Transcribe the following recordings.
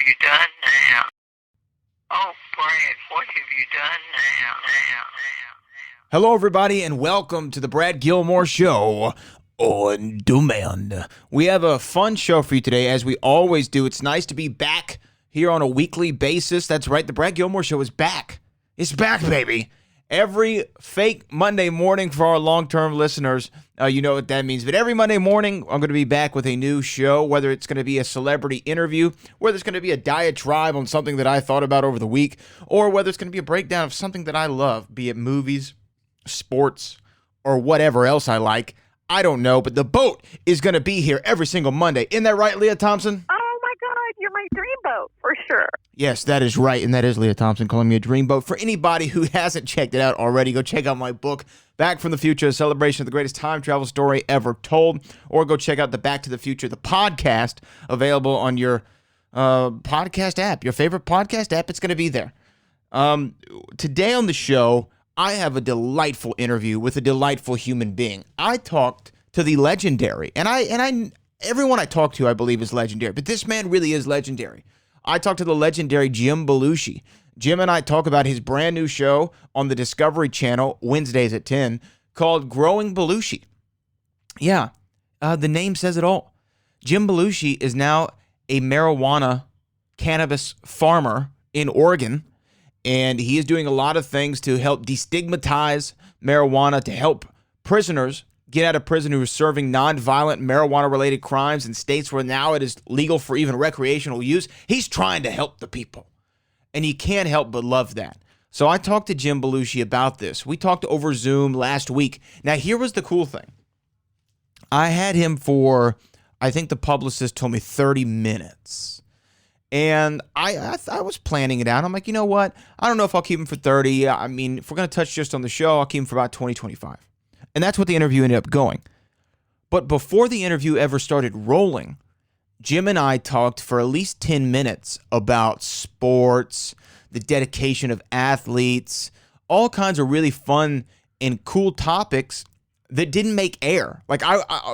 you done now? Oh, Brad, what have you done now? Hello, everybody, and welcome to the Brad Gilmore Show on demand. We have a fun show for you today, as we always do. It's nice to be back here on a weekly basis. That's right, the Brad Gilmore Show is back. It's back, baby. Every fake Monday morning for our long-term listeners, you know what that means. But every Monday morning, I'm going to be back with a new show, whether it's going to be a celebrity interview, whether it's going to be a diatribe on something that I thought about over the week, or whether it's going to be a breakdown of something that I love, be it movies, sports, or whatever else I like. I don't know, but the boat is going to be here every single Monday. Isn't that right, Leah Thompson? Oh, my God. You're my dream boat, for sure. Yes, that is right, and that is Leah Thompson calling me a dreamboat. For anybody who hasn't checked it out already, go check out my book, Back from the Future, a celebration of the greatest time travel story ever told, or go check out the Back to the Future, the podcast, available on your podcast app, your favorite podcast app. It's going to be there. Today on the show, I have a delightful interview with a delightful human being. I talked to the legendary, and everyone I talk to, I believe, is legendary, but this man really is legendary. I talked to the legendary Jim Belushi. Jim and I talk about his brand new show on the Discovery Channel, Wednesdays at 10, called Growing Belushi. Yeah, the name says it all. Jim Belushi is now a marijuana cannabis farmer in Oregon, and he is doing a lot of things to help destigmatize marijuana, to help prisoners get out of prison who are serving nonviolent marijuana-related crimes in states where now it is legal for even recreational use. He's trying to help the people, and you can't help but love that. So I talked to Jim Belushi about this. We talked over Zoom last week. Now, here was the cool thing. I had him for, I think the publicist told me 30 minutes. And I was planning it out. I'm like, you know what? I don't know if I'll keep him for 30. I mean, if we're going to touch just on the show, I'll keep him for about 20, 25. And that's what the interview ended up going. But before the interview ever started rolling, Jim and I talked for at least 10 minutes about sports, the dedication of athletes, all kinds of really fun and cool topics that didn't make air. Like,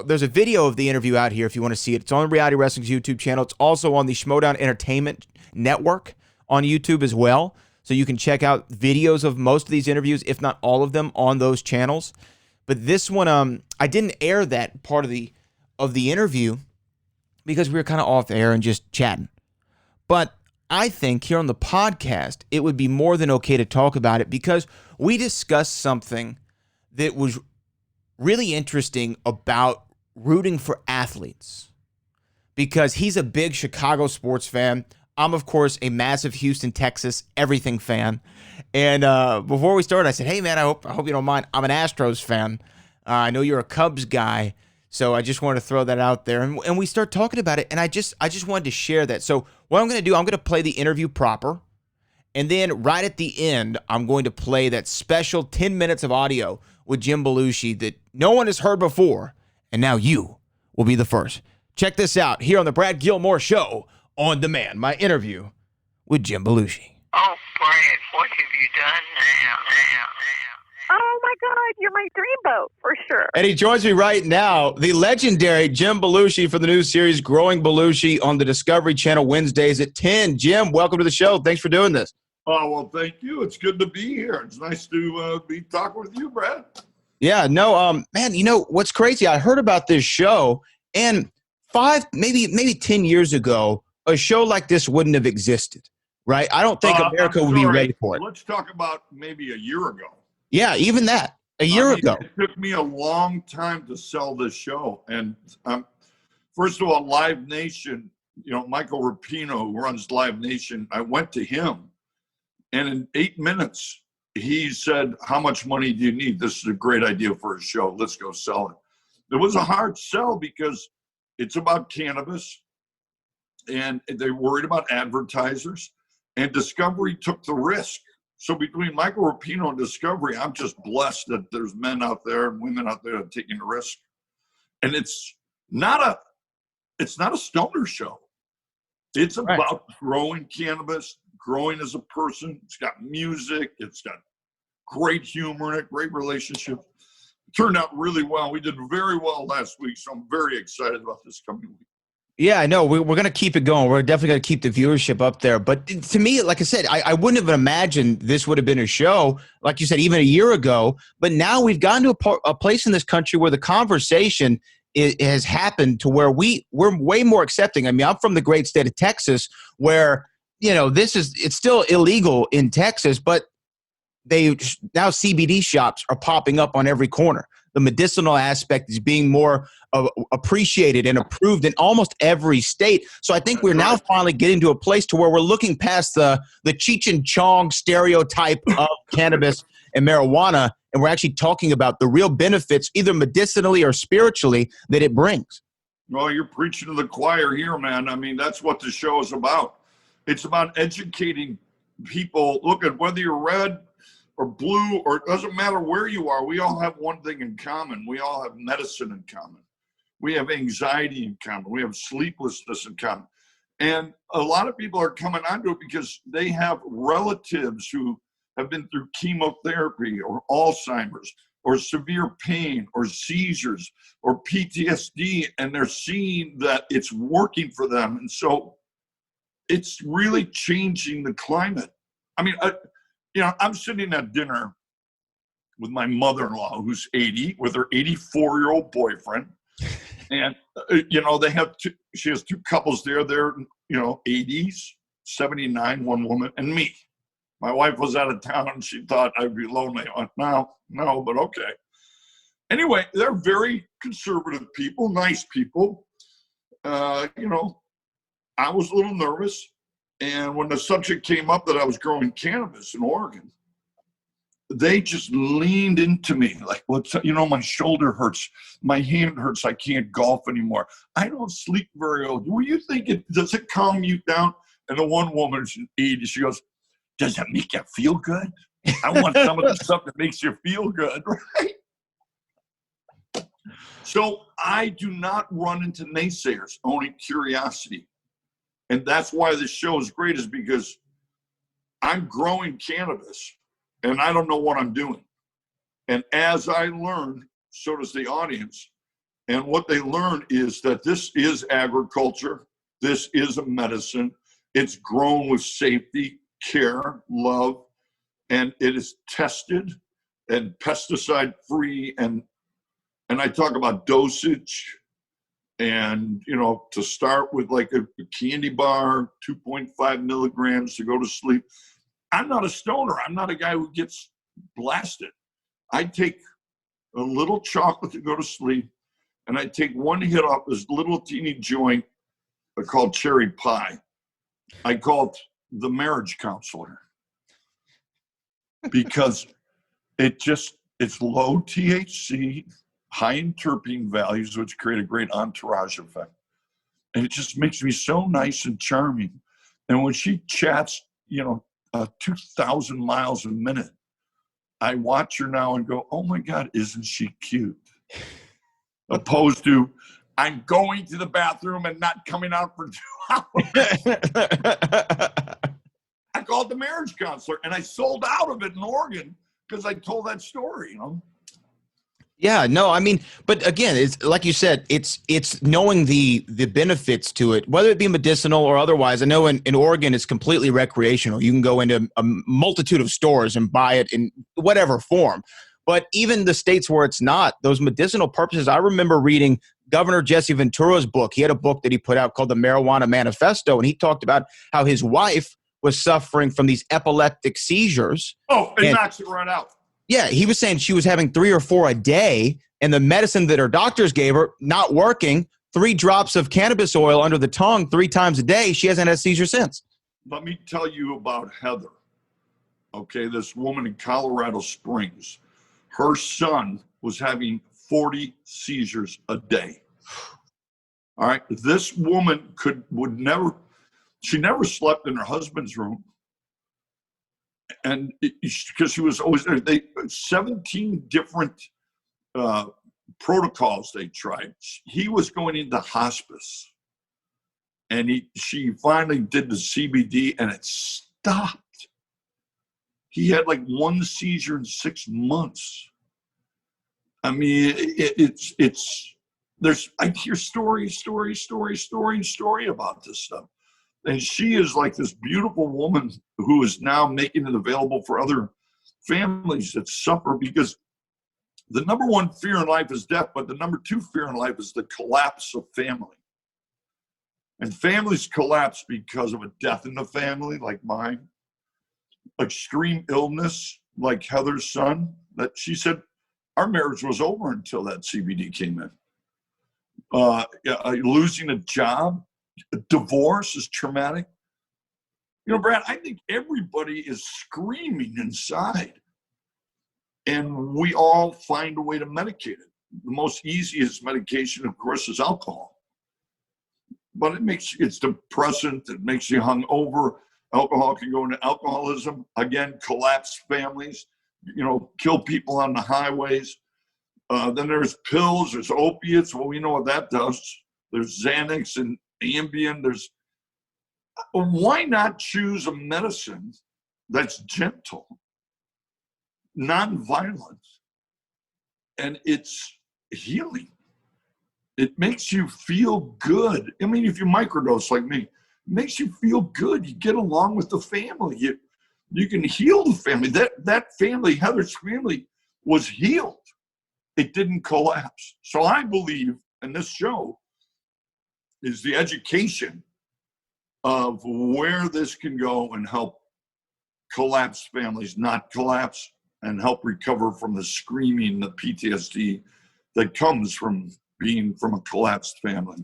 there's a video of the interview out here if you want to see it. It's on Reality Wrestling's YouTube channel. It's also on the Schmodown Entertainment Network on YouTube as well. So you can check out videos of most of these interviews, if not all of them, on those channels. But this one, I didn't air that part of the interview because we were kind of off air and just chatting. But I think here on the podcast, it would be more than okay to talk about it because we discussed something that was really interesting about rooting for athletes. Because he's a big Chicago sports fan. I'm, of course, a massive Houston, Texas, everything fan. And before we started, I said, hey, man, I hope you don't mind. I'm an Astros fan. I know you're a Cubs guy, so I just wanted to throw that out there. And we start talking about it, and I just wanted to share that. So what I'm going to do, I'm going to play the interview proper, and then right at the end, I'm going to play that special 10 minutes of audio with Jim Belushi that no one has heard before, and now you will be the first. Check this out here on the Brad Gilmore Show on demand, my interview with Jim Belushi. Oh, Brad, what have you done now? Oh, my God. You're my dream boat, for sure. And he joins me right now, the legendary Jim Belushi for the new series Growing Belushi on the Discovery Channel Wednesdays at 10. Jim, welcome to the show. Thanks for doing this. Oh, well, thank you. It's good to be here. It's nice to be talking with you, Brad. Yeah, no, man, you know, what's crazy, I heard about this show, and maybe 10 years ago, a show like this wouldn't have existed, right? I don't think America would be ready for it. Let's talk about maybe a year ago. Yeah, even that, a year ago. It took me a long time to sell this show. And first of all, Live Nation, Michael Rapino, who runs Live Nation, I went to him. And in 8 minutes, he said, how much money do you need? This is a great idea for a show. Let's go sell it. It was a hard sell because it's about cannabis, and they're worried about advertisers. And Discovery took the risk. So between Michael Rapino and Discovery, I'm just blessed that there's men out there and women out there taking the risk. And it's not a stoner show. It's about growing cannabis, growing as a person. It's got music. It's got great humor in it, great relationship. It turned out really well. We did very well last week, so I'm very excited about this coming week. Yeah, I know. We're going to keep it going. We're definitely going to keep the viewership up there. But to me, like I said, I wouldn't have imagined this would have been a show, like you said, even a year ago. But now we've gotten to a place in this country where the conversation has happened to where we're way more accepting. I mean, I'm from the great state of Texas, where it's still illegal in Texas, but now CBD shops are popping up on every corner. The medicinal aspect is being more appreciated and approved in almost every state. So I think we're now finally getting to a place to where we're looking past the Cheech and Chong stereotype of cannabis and marijuana, and we're actually talking about the real benefits, either medicinally or spiritually, that it brings. Well, you're preaching to the choir here, man. I mean, that's what the show is about. It's about educating people. Look, at whether you're red or blue, or it doesn't matter where you are, we all have one thing in common. We all have medicine in common. We have anxiety in common. We have sleeplessness in common. And a lot of people are coming onto it because they have relatives who have been through chemotherapy or Alzheimer's or severe pain or seizures or PTSD, and they're seeing that it's working for them. And so it's really changing the climate. I mean, I'm sitting at dinner with my mother-in-law, who's 80, with her 84-year-old boyfriend. And, she has two couples there. They're, 80s, 79, one woman, and me. My wife was out of town and she thought I'd be lonely. I went, no, but okay. Anyway, they're very conservative people, nice people. I was a little nervous. And when the subject came up that I was growing cannabis in Oregon, they just leaned into me like, my shoulder hurts, my hand hurts, I can't golf anymore. I don't sleep very well. Do you think does it calm you down? And the one woman, she's 80, she goes, does it make you feel good? I want some of the stuff that makes you feel good, right? So I do not run into naysayers, only curiosity. And that's why this show is great, is because I'm growing cannabis and I don't know what I'm doing. And as I learn, so does the audience. And what they learn is that this is agriculture. This is a medicine. It's grown with safety, care, love, and it is tested and pesticide free. And I talk about dosage. And, to start with like a candy bar, 2.5 milligrams to go to sleep. I'm not a stoner. I'm not a guy who gets blasted. I take a little chocolate to go to sleep, and I take one hit off this little teeny joint called cherry pie. I call it the marriage counselor because it's low THC, high in terpene values, which create a great entourage effect. And it just makes me so nice and charming. And when she chats, 2,000 miles a minute, I watch her now and go, oh my God, isn't she cute? Opposed to, I'm going to the bathroom and not coming out for 2 hours. I called the marriage counselor and I sold out of it in Oregon because I told that story, Yeah, no, I mean, but again, it's like you said, it's knowing the benefits to it, whether it be medicinal or otherwise. I know in Oregon, it's completely recreational. You can go into a multitude of stores and buy it in whatever form. But even the states where it's not, those medicinal purposes, I remember reading Governor Jesse Ventura's book. He had a book that he put out called The Marijuana Manifesto, and he talked about how his wife was suffering from these epileptic seizures. Oh, it knocks it right out. Yeah, he was saying she was having 3 or 4 a day, and the medicine that her doctors gave her not working. 3 drops of cannabis oil under the tongue 3 times a day. She hasn't had a seizure since. Let me tell you about Heather. Okay, this woman in Colorado Springs. Her son was having 40 seizures a day. All right, this woman she never slept in her husband's room. And because she was always there, 17 different protocols they tried. He was going into hospice, and she finally did the CBD, and it stopped. He had like 1 seizure in 6 months. I mean, it's I hear story about this stuff. And she is like this beautiful woman who is now making it available for other families that suffer, because the number one fear in life is death, but the number two fear in life is the collapse of family. And families collapse because of a death in the family, like mine, extreme illness, like Heather's son, that she said, our marriage was over until that CBD came in. Losing a job, a divorce is traumatic. You know, Brad, I think everybody is screaming inside. And we all find a way to medicate it. The most easiest medication, of course, is alcohol. But it's depressant, it makes you hungover. Alcohol can go into alcoholism. Again, collapse families, kill people on the highways. Then there's pills, there's opiates. Well, we know what that does. There's Xanax and Ambien. Why not choose a medicine that's gentle, non-violent, and it's healing? It makes you feel good. I mean, if you microdose like me, it makes you feel good. You get along with the family. You can heal the family. That family, Heather's family, was healed. It didn't collapse. So I believe, and this show is the education of where this can go and help collapsed families not collapse and help recover from the screaming, the PTSD that comes from being from a collapsed family.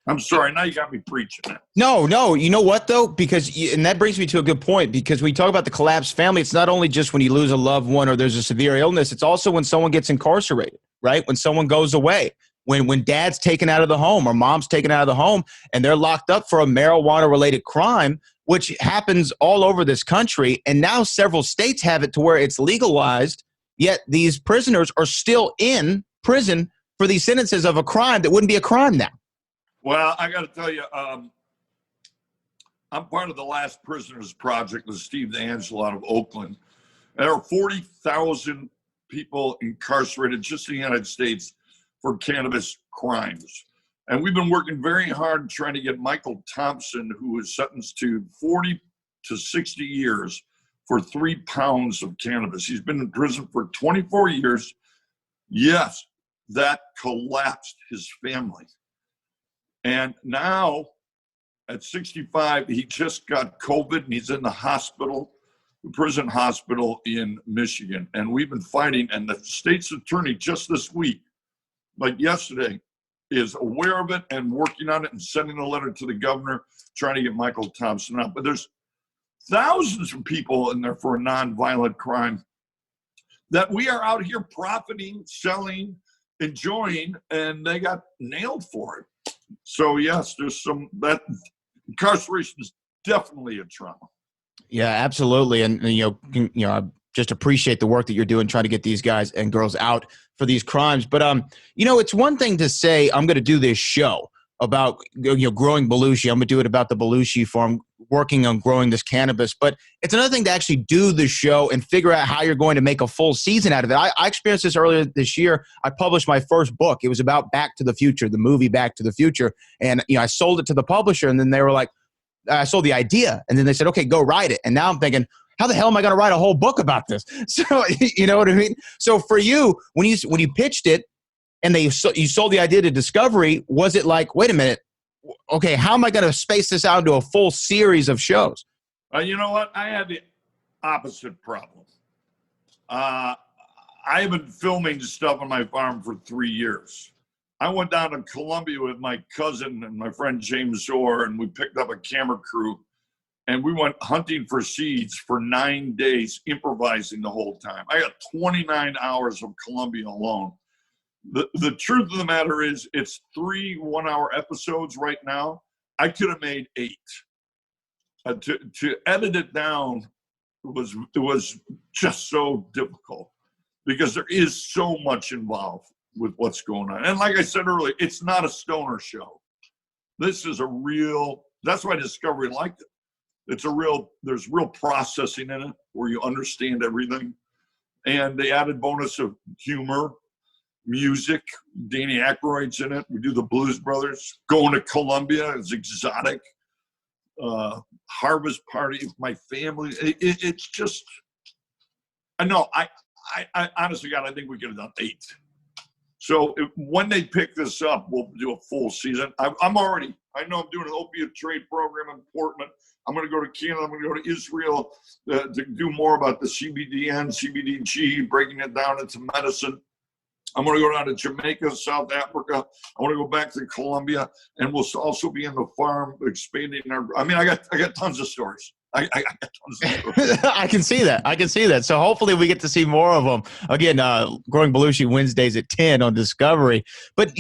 I'm sorry, now you got me preaching it. No, you know what though? And that brings me to a good point, because we talk about the collapsed family. It's not only just when you lose a loved one or there's a severe illness. It's also when someone gets incarcerated, right? When someone goes away, when dad's taken out of the home or mom's taken out of the home and they're locked up for a marijuana-related crime, which happens all over this country. And now several states have it to where it's legalized, yet these prisoners are still in prison for these sentences of a crime that wouldn't be a crime now. Well, I got to tell you, I'm part of the Last Prisoners Project with Steve D'Angelo out of Oakland. There are 40,000 people incarcerated just in the United States for cannabis crimes. And we've been working very hard trying to get Michael Thompson, who was sentenced to 40 to 60 years for 3 pounds of cannabis. He's been in prison for 24 years. Yes, that collapsed his family. And now at 65, he just got COVID and he's in the hospital, the prison hospital in Michigan. And we've been fighting, and the state's attorney just this week, like yesterday, is aware of it and working on it and sending a letter to the governor trying to get Michael Thompson out. But there's thousands of people in there for a nonviolent crime that we are out here profiting, selling, enjoying, and they got nailed for it. So yes, there's that incarceration is definitely a trauma. Yeah, absolutely. And I just appreciate the work that you're doing, trying to get these guys and girls out for these crimes. But it's one thing to say, I'm going to do this show about growing Belushi. I'm going to do it about the Belushi farm, working on growing this cannabis. But it's another thing to actually do the show and figure out how you're going to make a full season out of it. I experienced this earlier this year. I published my first book. It was about Back to the Future, the movie Back to the Future. And I sold it to the publisher, and then they were like, I sold the idea. And then they said, okay, go write it. And now I'm thinking, how the hell am I going to write a whole book about this? So, you know what I mean? So for you, when you pitched it, and you sold the idea to Discovery, was it like, wait a minute, okay, how am I going to space this out into a full series of shows? You know what? I had the opposite problem. I've been filming stuff on my farm for 3 years. I went down to Colombia with my cousin and my friend James Orr, and we picked up a camera crew, and we went hunting for seeds for 9 days, improvising the whole time. I got 29 hours of Colombia alone. The truth of the matter is, it's 3 one-hour episodes right now. I could have made 8. To edit it down was just so difficult because there is so much involved with what's going on. And like I said earlier, it's not a stoner show. This is that's why Discovery liked it. There's real processing in it where you understand everything. And the added bonus of humor. music. Danny Aykroyd's in it. We do the Blues Brothers. Going to Colombia is exotic. Harvest party with my family. It's just, I know. I honestly, God, I think we could have done 8. So when they pick this up, we'll do a full season. I know I'm doing an opiate trade program in Portland. I'm going to go to Canada. I'm going to go to Israel to do more about the CBDN, CBDG, breaking it down into medicine. I'm going to go down to Jamaica, South Africa. I want to go back to Colombia, and we'll also be in the farm expanding I got tons of stories. I got tons of stories. I can see that. So hopefully we get to see more of them. Again, Growing Belushi Wednesdays at 10 on Discovery. But,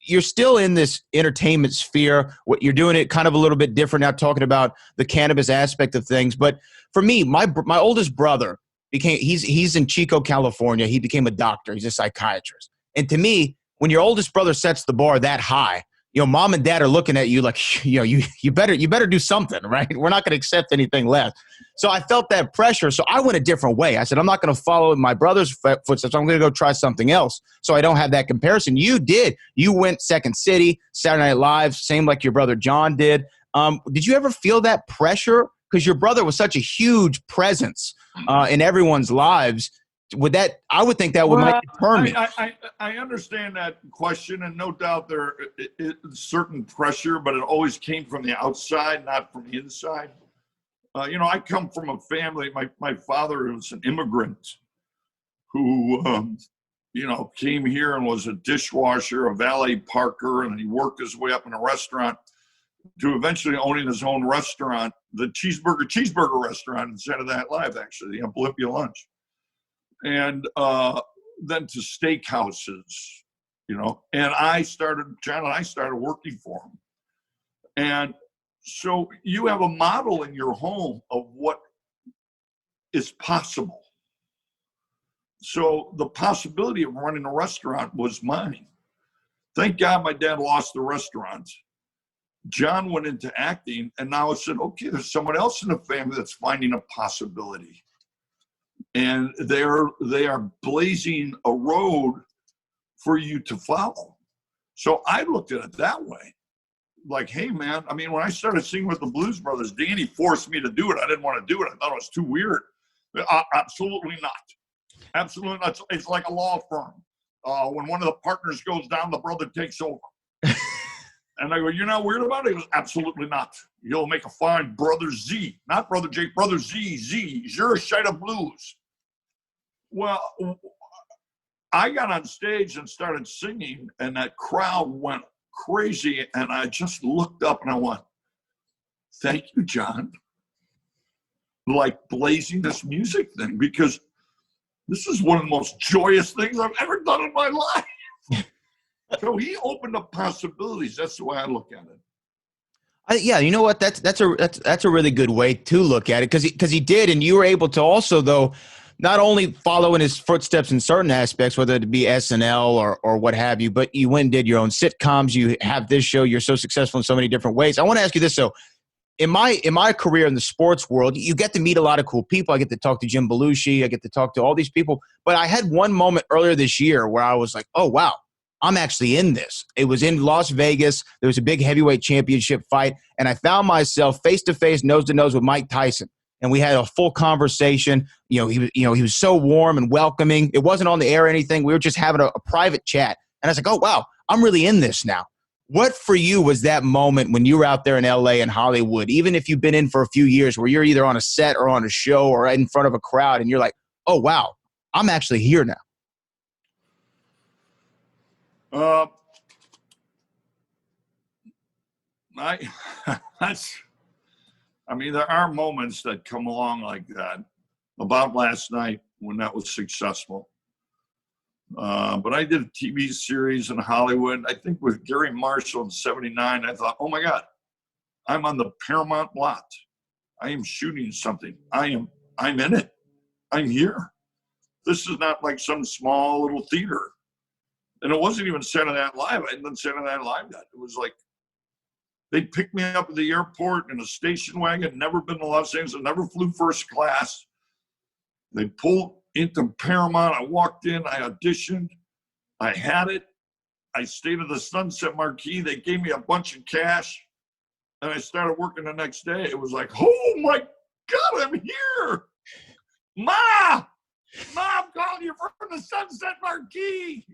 you're still in this entertainment sphere. What you're doing it kind of a little bit different now, talking about the cannabis aspect of things. But for me, my oldest brother, he's in Chico, California. He became a doctor. He's a psychiatrist. And to me, when your oldest brother sets the bar that high, mom and dad are looking at you like, you better do something, right? We're not going to accept anything less. So I felt that pressure. So I went a different way. I said, I'm not going to follow in my brother's footsteps. I'm going to go try something else. So I don't have that comparison. You did. You went Second City, Saturday Night Live, same like your brother John did. Did you ever feel that pressure? Because your brother was such a huge presence in everyone's lives. I would think that might deter me. I understand that question, and no doubt there is certain pressure, but it always came from the outside, not from the inside. I come from a family. My father was an immigrant who, came here and was a dishwasher, a valet parker, and he worked his way up in a restaurant to eventually owning his own restaurant, the cheeseburger restaurant in Saturday Night Live, actually, the Olympia Lunch. And then to steakhouses, and John and I started working for him. And so you have a model in your home of what is possible. So the possibility of running a restaurant was mine. Thank God my dad lost the restaurant. John went into acting, and now I said, okay, there's someone else in the family that's finding a possibility. And they are blazing a road for you to follow. So I looked at it that way. Like, hey, man, when I started singing with the Blues Brothers, Danny forced me to do it. I didn't want to do it. I thought it was too weird. Absolutely not. Absolutely not. It's like a law firm. When one of the partners goes down, the brother takes over. And I go, you're not weird about it? He goes, absolutely not. You'll make a fine Brother Z, not Brother J, Brother Z, your shade of blues. Well, I got on stage and started singing, and that crowd went crazy. And I just looked up and I went, thank you, John. Like blazing this music thing, because this is one of the most joyous things I've ever done in my life. So he opened up possibilities. That's the way I look at it. Yeah, you know what? That's a really good way to look at it, because he did, and you were able to also, though, not only follow in his footsteps in certain aspects, whether it be SNL or what have you, but you went and did your own sitcoms. You have this show. You're so successful in so many different ways. I want to ask you this, though. In my career in the sports world, you get to meet a lot of cool people. I get to talk to Jim Belushi. I get to talk to all these people. But I had one moment earlier this year where I was like, oh, wow. I'm actually in this. It was in Las Vegas. There was a big heavyweight championship fight, and I found myself face-to-face, nose-to-nose with Mike Tyson, and we had a full conversation. He was so warm and welcoming. It wasn't on the air or anything. We were just having a private chat, and I was like, oh, wow, I'm really in this now. What for you was that moment when you were out there in L.A. and Hollywood, even if you've been in for a few years, where you're either on a set or on a show or in front of a crowd, and you're like, oh, wow, I'm actually here now? There are moments that come along like that. About last night when that was successful. But I did a TV series in Hollywood, I think with Gary Marshall in '79. I thought, oh my God, I'm on the Paramount lot. I am shooting something. I'm in it. I'm here. This is not like some small little theater. And it wasn't even Saturday Night Live. I hadn't done Saturday Night Live yet. It was like, they picked me up at the airport in a station wagon, never been to Los Angeles, never flew first class. They pulled into Paramount. I walked in, I auditioned. I had it. I stayed at the Sunset Marquee. They gave me a bunch of cash, and I started working the next day. It was like, oh my God, I'm here. Ma, I'm calling you from the Sunset Marquee.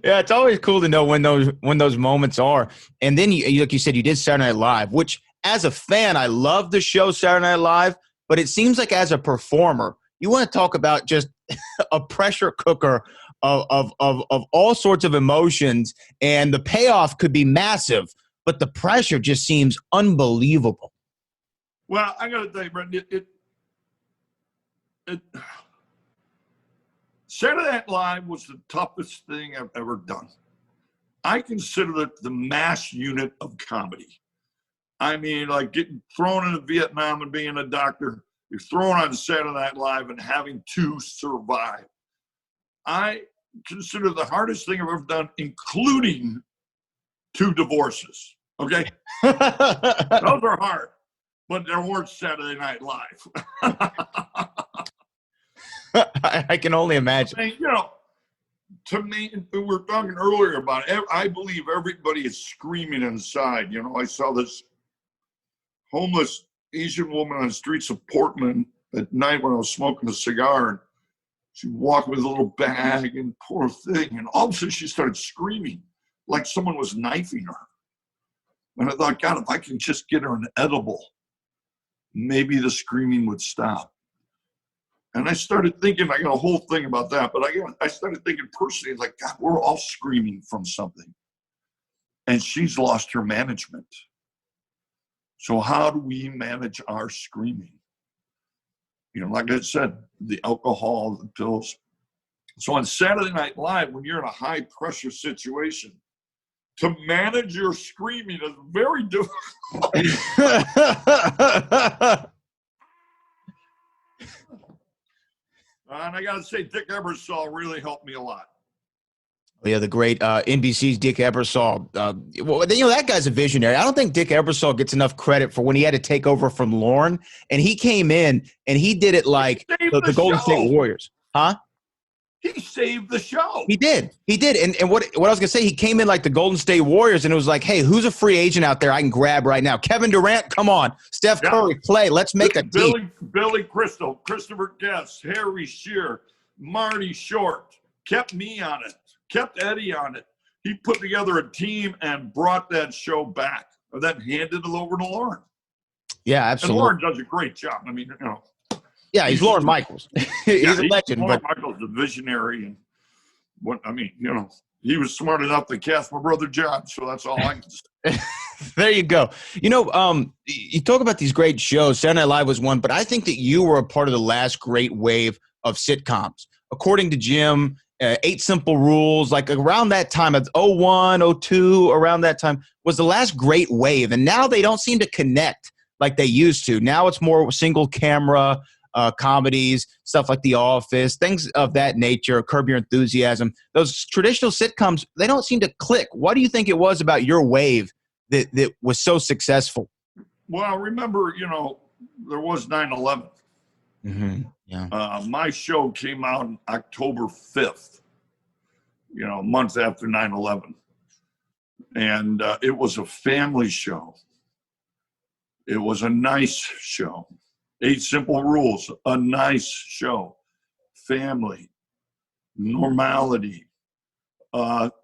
Yeah, it's always cool to know when those moments are. And then you like you said, you did Saturday Night Live, which as a fan, I love the show Saturday Night Live, but it seems like as a performer, you want to talk about just a pressure cooker of all sorts of emotions, and the payoff could be massive, but the pressure just seems unbelievable. Well, I got to tell you, Brent, Saturday Night Live was the toughest thing I've ever done. I consider it the mass unit of comedy. I mean, like getting thrown into Vietnam and being a doctor, you're thrown on Saturday Night Live and having to survive. I consider the hardest thing I've ever done, including 2 divorces. Okay? Those are hard, but they weren't Saturday Night Live. I can only imagine. I mean, you know, to me, we were talking earlier about it. I believe everybody is screaming inside. You know, I saw this homeless Asian woman on the streets of Portland at night when I was smoking a cigar, and she walked with a little bag, and poor thing, and all of a sudden she started screaming like someone was knifing her. And I thought, God, if I can just get her an edible, maybe the screaming would stop. And I started thinking, I got a whole thing about that, but I started thinking personally, like, God, we're all screaming from something. And she's lost her management. So how do we manage our screaming? You know, like I said, the alcohol, the pills. So on Saturday Night Live, when you're in a high pressure situation, to manage your screaming is very difficult. And I got to say, Dick Ebersol really helped me a lot. Yeah, the great NBC's Dick Ebersol. Well, you know, that guy's a visionary. I don't think Dick Ebersol gets enough credit for when he had to take over from Lorne, and he came in and he did it like the Golden State Warriors. Huh? He saved the show. He did. And what I was going to say, he came in like the Golden State Warriors, and it was like, hey, who's a free agent out there I can grab right now? Kevin Durant, come on. Steph Curry, play. Let's make a team. Billy Crystal, Christopher Guest, Harry Shearer, Marty Short, kept me on it, kept Eddie on it. He put together a team and brought that show back, and then handed it over to Lauren. Yeah, absolutely. And Lauren does a great job. I mean, you know. Yeah, he's Lorne Michaels. He's a legend. Lorne Michaels, a visionary, and what I mean, you know, he was smart enough to cast my brother John. So that's all I can say. There you go. You know, you talk about these great shows. Saturday Night Live was one, but I think that you were a part of the last great wave of sitcoms. According to Jim, 8 Simple Rules, like around that time of 01, 02, around that time was the last great wave, and now they don't seem to connect like they used to. Now it's more single camera. Comedies, stuff like The Office, things of that nature, Curb Your Enthusiasm. Those traditional sitcoms, they don't seem to click. What do you think it was about your wave that was so successful? Well, remember, you know, there was 9/11. Mm-hmm. Yeah. My show came out on October 5th, you know, a month after 9/11. And it was a family show. It was a nice show. 8 Simple Rules, a nice show, family, normality.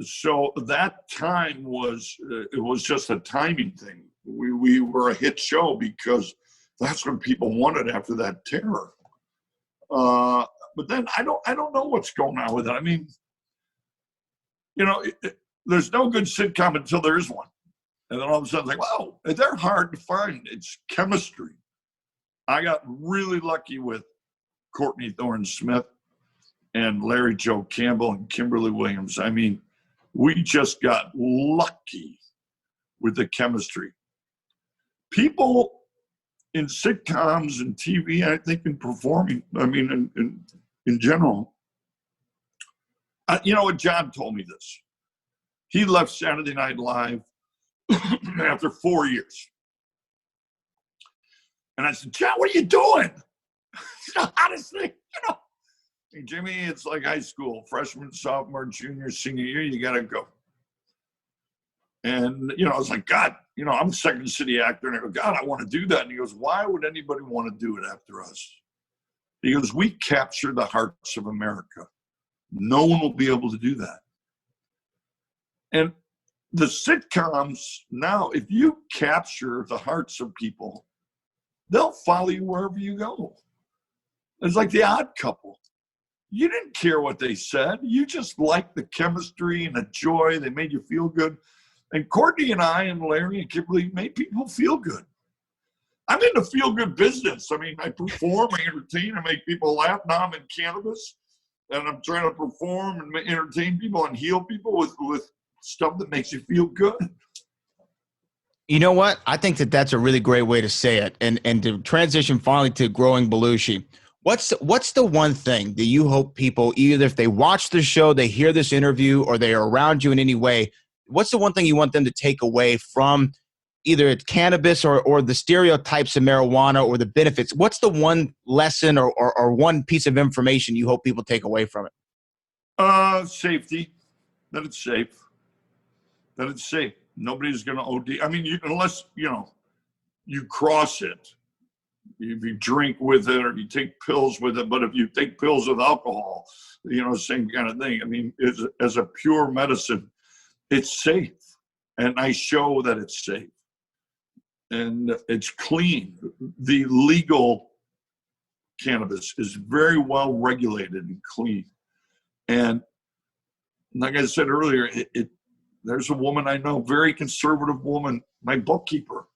So that time was, it was just a timing thing. We were a hit show because that's what people wanted after that terror. But then I don't know what's going on with it. I mean, you know, there's no good sitcom until there is one. And then all of a sudden, like, wow, they're hard to find. It's chemistry. I got really lucky with Courtney Thorne-Smith and Larry Joe Campbell and Kimberly Williams. I mean, we just got lucky with the chemistry. People in sitcoms and TV, I think in performing, I mean, in general, you know what, John told me this. He left Saturday Night Live after 4 years. And I said, John, what are you doing? Honestly, you know, Hey, Jimmy, it's like high school, freshman, sophomore, junior, senior year, you got to go. And, I was like, God, I'm a second city actor. And I go, God, I want to do that. And he goes, why would anybody want to do it after us? He goes, we capture the hearts of America. No one will be able to do that. And the sitcoms now, if you capture the hearts of people, they'll follow you wherever you go. It's like The Odd Couple. You didn't care what they said. You just liked the chemistry and the joy. They made you feel good. And Courtney and I and Larry and Kimberly made people feel good. I'm in the feel-good business. I mean, I perform, I entertain, I make people laugh. Now I'm in cannabis, and I'm trying to perform and entertain people and heal people with stuff that makes you feel good. You know what? I think that's a really great way to say it. And to transition finally to Growing Belushi, what's the one thing that you hope people, either if they watch the show, they hear this interview, or they are around you in any way, what's the one thing you want them to take away from either it's cannabis or the stereotypes of marijuana or the benefits? What's the one lesson or one piece of information you hope people take away from it? Safety. That it's safe. That it's safe. Nobody's going to OD. I mean, unless, you cross it. If you drink with it or you take pills with it, but if you take pills with alcohol, same kind of thing. I mean, as a pure medicine, it's safe. And I show that it's safe. And it's clean. The legal cannabis is very well regulated and clean. And like I said earlier, there's a woman I know, very conservative woman, my bookkeeper.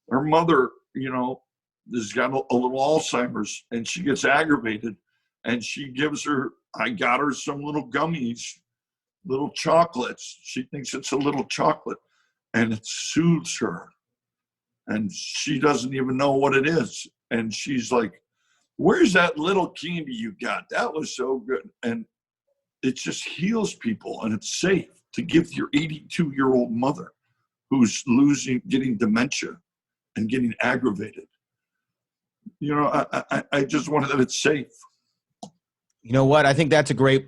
Her mother, has got a little Alzheimer's, and she gets aggravated, and I got her some little gummies, little chocolates. She thinks it's a little chocolate, and it soothes her. And she doesn't even know what it is. And she's like, where's that little candy you got? That was so good. And it just heals people, and it's safe to give your 82-year-old mother who's getting dementia and getting aggravated. I just wanted that it's safe. You know what? I think that's a great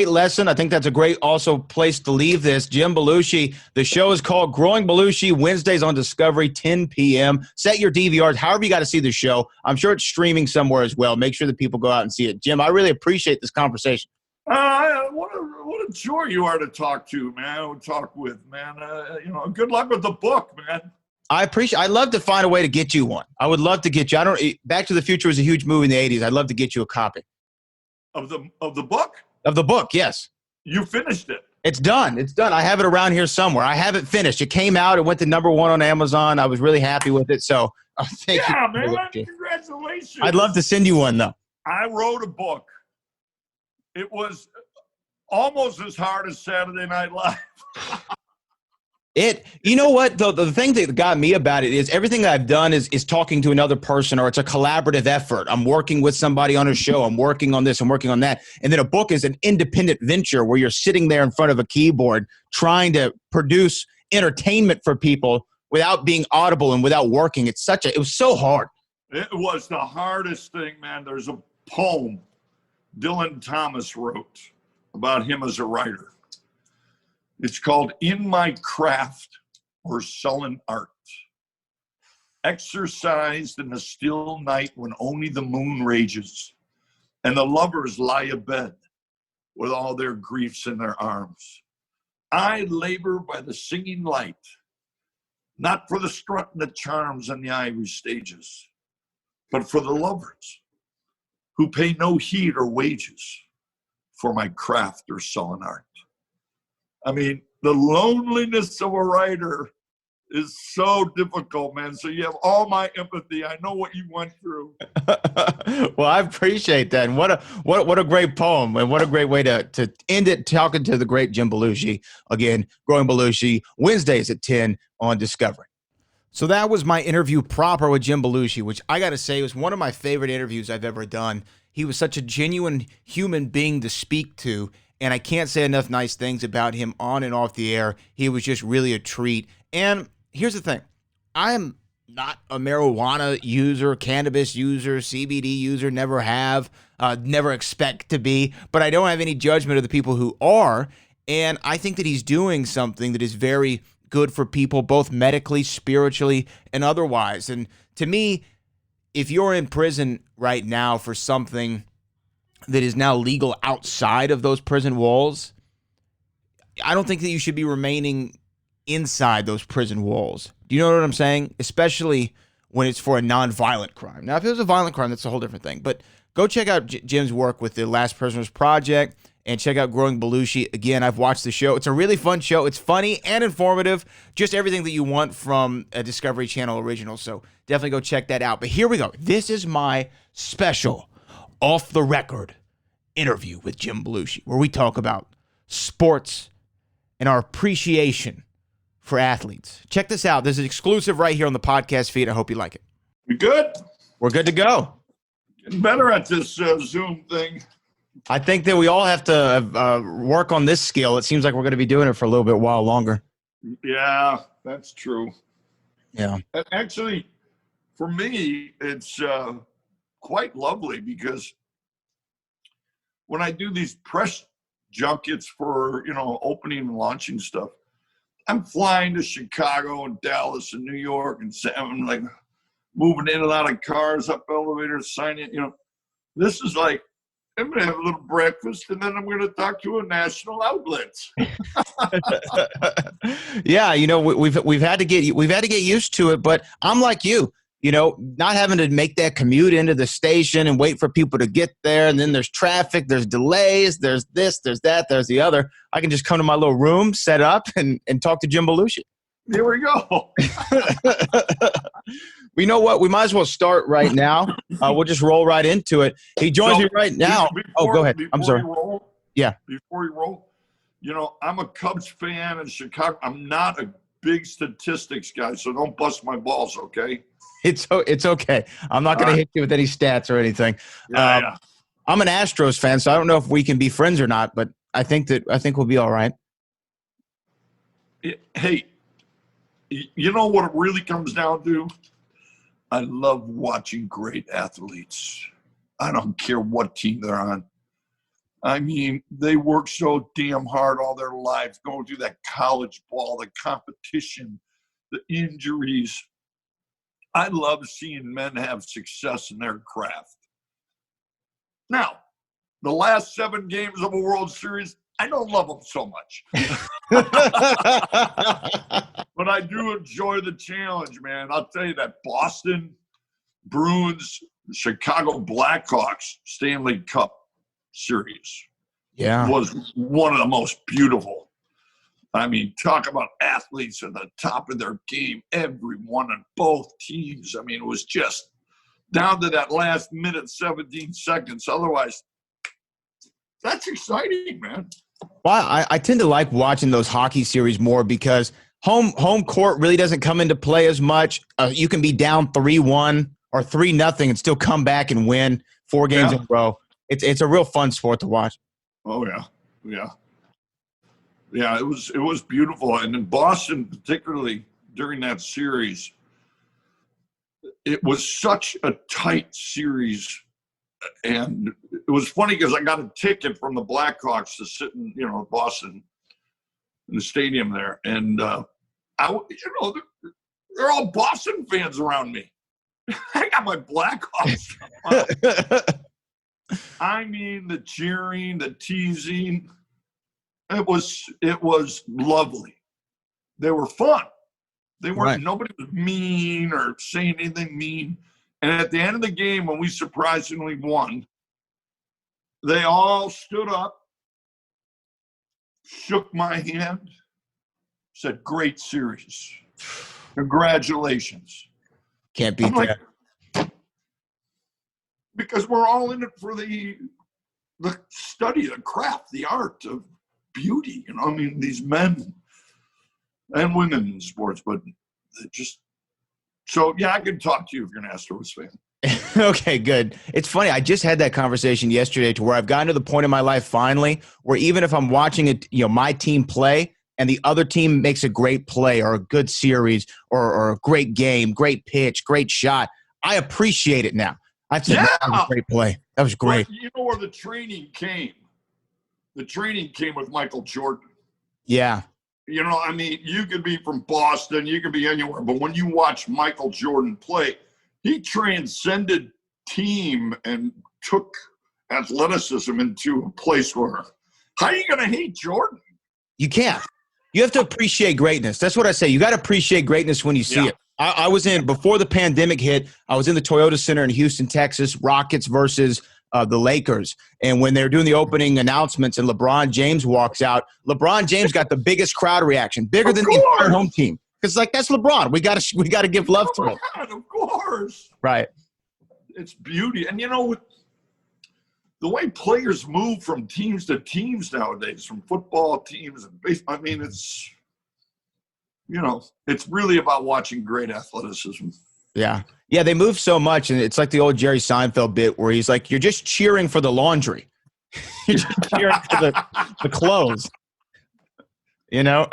lesson. I think that's a great also place to leave this. Jim Belushi, the show is called Growing Belushi, Wednesdays on Discovery, 10 p.m. Set your DVRs, however you got to see the show. I'm sure it's streaming somewhere as well. Make sure that people go out and see it. Jim, I really appreciate this conversation. What a joy you are to talk to, man. Talk with, man. Good luck with the book, man. I'd love to find a way to get you one. I would love to get you. Back to the Future was a huge movie in the 80s. I'd love to get you a copy. Of the book? Of the book, yes. You finished it. It's done. I have it around here somewhere. I have it finished. It came out. It went to #1 on Amazon. I was really happy with it. So thank you. Yeah, man. Congratulations. I'd love to send you one, though. I wrote a book. It was almost as hard as Saturday Night Live. You know what, though, the thing that got me about it is everything that I've done is talking to another person, or it's a collaborative effort. I'm working with somebody on a show. I'm working on this. I'm working on that. And then a book is an independent venture where you're sitting there in front of a keyboard trying to produce entertainment for people without being audible and without working. It was so hard. It was the hardest thing, man. There's a poem Dylan Thomas wrote about him as a writer. It's called In My Craft or Sullen Art. Exercised in the still night when only the moon rages and the lovers lie abed with all their griefs in their arms. I labor by the singing light, not for the strut and the charms on the ivory stages, but for the lovers who pay no heed or wages for my craft or sullen art. I mean, the loneliness of a writer is so difficult, man. So you have all my empathy. I know what you went through. Well, I appreciate that. And what a great poem, and what a great way to end it, talking to the great Jim Belushi. Again, Growing Belushi, Wednesdays at 10 on Discovery. So that was my interview proper with Jim Belushi, which I got to say was one of my favorite interviews I've ever done. He was such a genuine human being to speak to, and I can't say enough nice things about him on and off the air. He was just really a treat. And here's the thing. I am not a marijuana user, cannabis user, CBD user, never have, never expect to be, but I don't have any judgment of the people who are. And I think that he's doing something that is very good for people, both medically, spiritually, and otherwise. And to me, if you're in prison right now for something that is now legal outside of those prison walls, I don't think that you should be remaining inside those prison walls. Do you know what I'm saying? Especially when it's for a non-violent crime. Now, if it was a violent crime, that's a whole different thing. But go check out Jim's work with the Last Prisoners Project and check out Growing Belushi. Again, I've watched the show. It's a really fun show. It's funny and informative. Just everything that you want from a Discovery Channel original. So definitely go check that out. But here we go. This is my special off-the-record interview with Jim Belushi, where we talk about sports and our appreciation for athletes. Check this out. This is exclusive right here on the podcast feed. I hope you like it. We good? We're good to go. Getting better at this Zoom thing. I think that we all have to work on this skill. It seems like we're going to be doing it for a little bit while longer. Yeah, that's true. Yeah. Actually, for me, it's quite lovely because when I do these press junkets for, opening and launching stuff, I'm flying to Chicago and Dallas and New York, and I'm like moving in and out of cars, up elevators, signing. This is like, I'm going to have a little breakfast, and then I'm going to talk to a national outlet. Yeah, we've had to get used to it, but I'm like you. Not having to make that commute into the station and wait for people to get there. And then there's traffic, there's delays, there's this, there's that, there's the other. I can just come to my little room, set up, and talk to Jim Belushi. Here we go. You know what? We might as well start right now. We'll just roll right into it. He joins me right now. Go ahead. I'm sorry. Yeah. Before you roll, I'm a Cubs fan in Chicago. I'm not a big statistics guy, so don't bust my balls, okay? It's okay. I'm not going to hit you with any stats or anything. Yeah. I'm an Astros fan, so I don't know if we can be friends or not, but I think we'll be all right. Hey, you know what it really comes down to? I love watching great athletes. I don't care what team they're on. I mean, they work so damn hard all their lives, going through that college ball, the competition, the injuries. I love seeing men have success in their craft. Now, the last 7 games of a World Series, I don't love them so much. But I do enjoy the challenge, man. I'll tell you that Boston Bruins, Chicago Blackhawks Stanley Cup series was one of the most beautiful. I mean, talk about athletes at the top of their game, everyone on both teams. I mean, it was just down to that last minute, 17 seconds. Otherwise, that's exciting, man. Well, I tend to like watching those hockey series more because home court really doesn't come into play as much. You can be down 3-1 or 3-0 and still come back and win 4 games in a row. It's a real fun sport to watch. Oh yeah. It was beautiful, and in Boston, particularly during that series, it was such a tight series. And it was funny because I got a ticket from the Blackhawks to sit in, Boston, in the stadium there. And, they're all Boston fans around me. I got my Blackhawks. I mean, the cheering, the teasing. It was lovely. They were fun. They weren't, right. Nobody was mean or saying anything mean. And at the end of the game, when we surprisingly won, they all stood up, shook my hand, said, "Great series. Congratulations." Can't beat that. Because we're all in it for the study, the craft, the art of beauty. I mean, these men and women in sports, but just... So, yeah, I can talk to you if you're an Astros fan. Okay, good. It's funny. I just had that conversation yesterday to where I've gotten to the point in my life finally where even if I'm watching it, my team play and the other team makes a great play or a good series or a great game, great pitch, great shot, I appreciate it now. I said, that was a great play. That was great. But you know where the training came? The training came with Michael Jordan. Yeah. You know, I mean, you could be from Boston, you could be anywhere, but when you watch Michael Jordan play, he transcended team and took athleticism into a place where, how are you going to hate Jordan? You can't. You have to appreciate greatness. That's what I say. You got to appreciate greatness when you see it. I was in, before the pandemic hit, I was in the Toyota Center in Houston, Texas, Rockets versus the Lakers. And when they're doing the opening announcements and LeBron James walks out, LeBron James got the biggest crowd reaction, bigger than the entire home team. Because, like, that's LeBron. We got to give love to him. Of course. Right. It's beauty. And, you know, the way players move from teams to teams nowadays, from football teams and baseball, I mean, it's, you know, it's really about watching great athleticism. Yeah. Yeah, they move so much, and it's like the old Jerry Seinfeld bit where he's like, you're just cheering for the laundry. You're just cheering for the clothes. You know?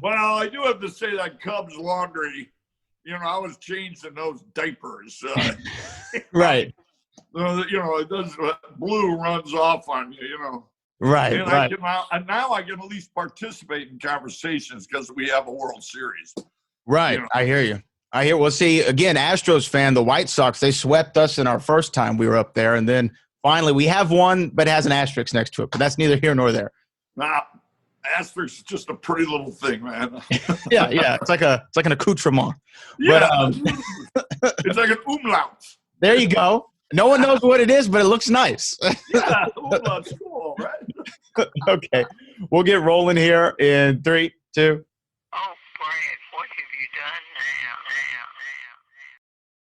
Well, I do have to say that Cubs laundry, you know, I was changed in those diapers. Right. You know, it does, blue runs off on you, you know. Right, and right. Now I can at least participate in conversations because we have a World Series. Right, you know? I hear you. Well, see, again, Astros fan, the White Sox, they swept us in our first time we were up there, and then finally we have one, but it has an asterisk next to it, but that's neither here nor there. Nah, asterisk is just a pretty little thing, man. yeah, it's like an accoutrement. Yeah, but, it's like an umlaut. There you go. No one knows what it is, but it looks nice. Yeah, umlaut's cool, right? Okay, we'll get rolling here in 3, 2,